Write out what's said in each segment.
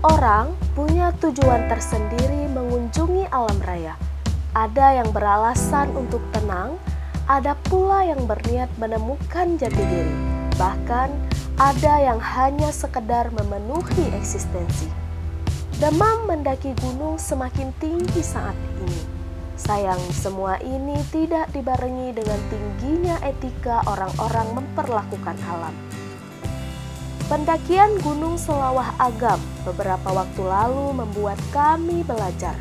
orang punya tujuan tersendiri mengunjungi alam raya. Ada yang beralasan untuk tenang, ada pula yang berniat menemukan jati diri. Bahkan ada yang hanya sekedar memenuhi eksistensi. Demam mendaki gunung semakin tinggi saat ini. Sayang, semua ini tidak dibarengi dengan tingginya etika orang-orang memperlakukan alam. Pendakian Gunung Selawah Agam beberapa waktu lalu membuat kami belajar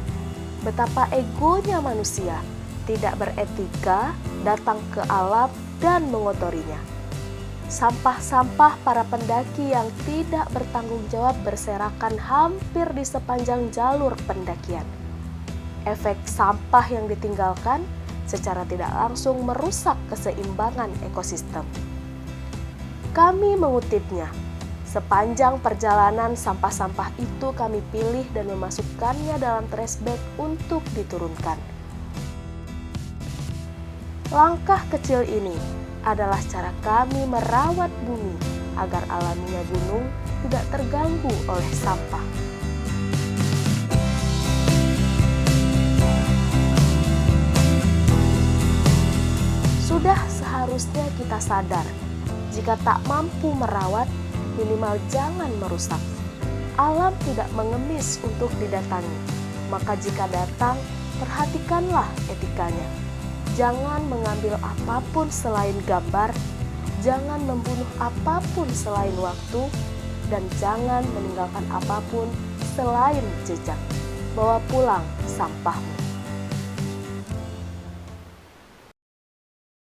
betapa egonya manusia tidak beretika datang ke alam dan mengotorinya. Sampah-sampah para pendaki yang tidak bertanggung jawab berserakan hampir di sepanjang jalur pendakian. Efek sampah yang ditinggalkan secara tidak langsung merusak keseimbangan ekosistem. Kami mengutipnya. Sepanjang perjalanan sampah-sampah itu kami pilih dan memasukkannya dalam trash bag untuk diturunkan. Langkah kecil ini adalah cara kami merawat bumi agar alaminya gunung tidak terganggu oleh sampah. Sudah seharusnya kita sadar, jika tak mampu merawat, minimal jangan merusak. Alam tidak mengemis untuk didatangi, maka jika datang, perhatikanlah etikanya. Jangan mengambil apapun selain gambar, jangan membunuh apapun selain waktu, dan jangan meninggalkan apapun selain jejak. Bawa pulang sampahmu.